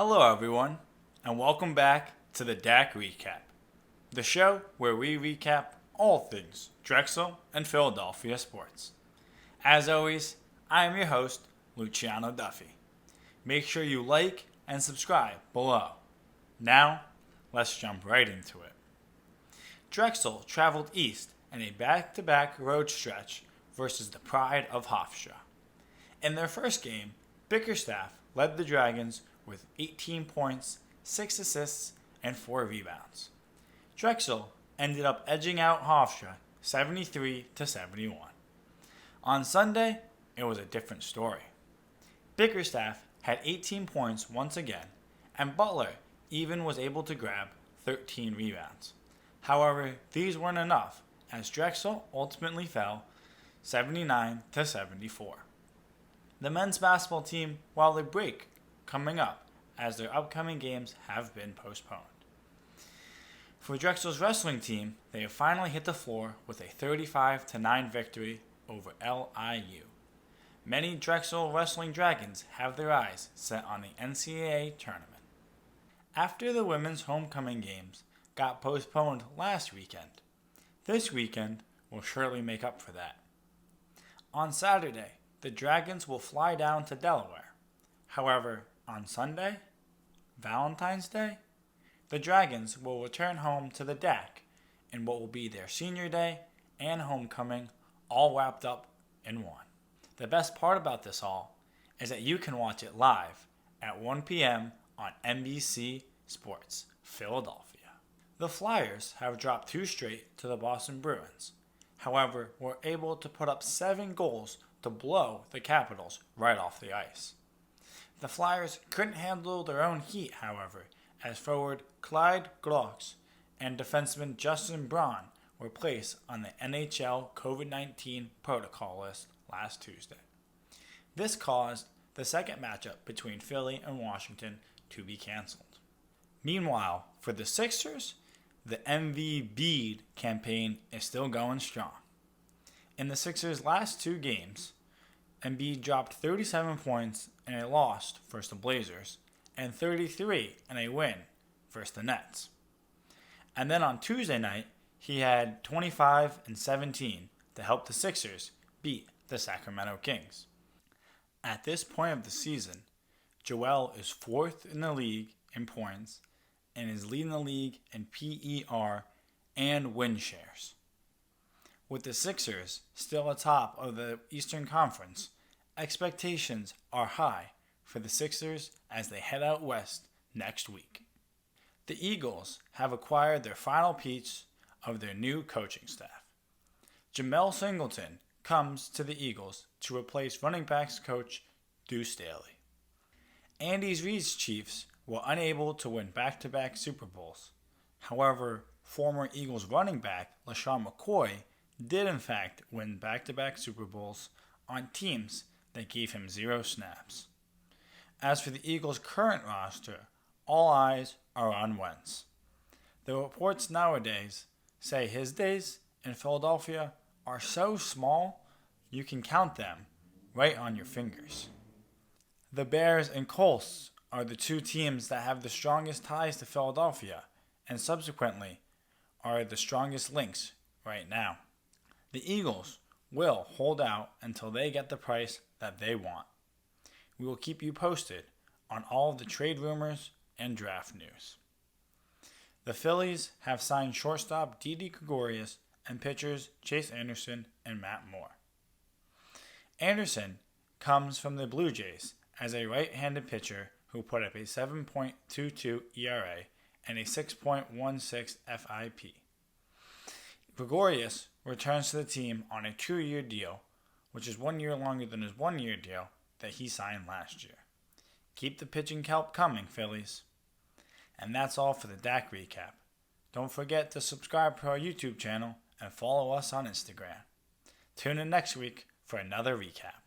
Hello everyone, and welcome back to the DAC Recap, the show where we recap all things Drexel and Philadelphia sports. As always, I am your host, Luciano Duffy. Make sure you like and subscribe below. Now, let's jump right into it. Drexel traveled east in a back-to-back road stretch versus the pride of Hofstra. In their first game, Bickerstaff led the Dragons with 18 points, 6 assists, and 4 rebounds. Drexel ended up edging out Hofstra 73-71. On Sunday, it was a different story. Bickerstaff had 18 points once again, and Butler even was able to grab 13 rebounds. However, these weren't enough, as Drexel ultimately fell 79-74. The men's basketball team, while they break coming up, as their upcoming games have been postponed. For Drexel's wrestling team, they have finally hit the floor with a 35-9 victory over LIU. Many Drexel wrestling Dragons have their eyes set on the NCAA tournament. After the women's homecoming games got postponed last weekend, this weekend will surely make up for that. On Saturday, the Dragons will fly down to Delaware. However, on Sunday, Valentines Day, the Dragons will return home to the DAC in what will be their senior day and homecoming all wrapped up in one. The best part about this all is that you can watch it live at 1 p.m. on NBC Sports, Philadelphia. The Flyers have dropped 2 straight to the Boston Bruins. However, were able to put up 7 goals to blow the Capitals right off the ice. The Flyers couldn't handle their own heat, however, as forward Clyde Glocks and defenseman Justin Braun were placed on the NHL COVID-19 protocol list last Tuesday. This caused the second matchup between Philly and Washington to be canceled. Meanwhile, for the Sixers, the MVB campaign is still going strong. In the Sixers' last 2 games, Embiid dropped 37 points in a loss versus the Blazers and 33 in a win versus the Nets. And then on Tuesday night, he had 25 and 17 to help the Sixers beat the Sacramento Kings. At this point of the season, Joel is 4th in the league in points and is leading the league in PER and win shares. With the Sixers still atop of the Eastern Conference, expectations are high for the Sixers as they head out west next week. The Eagles have acquired their final piece of their new coaching staff. Jamel Singleton comes to the Eagles to replace running backs coach Deuce Staley. Andy Reid's Chiefs were unable to win back-to-back Super Bowls. However, former Eagles running back LaShawn McCoy did in fact win back-to-back Super Bowls on teams that gave him 0 snaps. As for the Eagles' current roster, all eyes are on Wentz. The reports nowadays say his days in Philadelphia are so small you can count them right on your fingers. The Bears and Colts are the 2 teams that have the strongest ties to Philadelphia and subsequently are the strongest links right now. The Eagles will hold out until they get the price that they want. We will keep you posted on all of the trade rumors and draft news. The Phillies have signed shortstop Didi Gregorius and pitchers Chase Anderson and Matt Moore. Anderson comes from the Blue Jays as a right-handed pitcher who put up a 7.22 ERA and a 6.16 FIP. Gregorius returns to the team on a 2-year deal, which is 1 year longer than his 1-year deal that he signed last year. Keep the pitching kelp coming, Phillies. And that's all for the DAC recap. Don't forget to subscribe to our YouTube channel and follow us on Instagram. Tune in next week for another recap.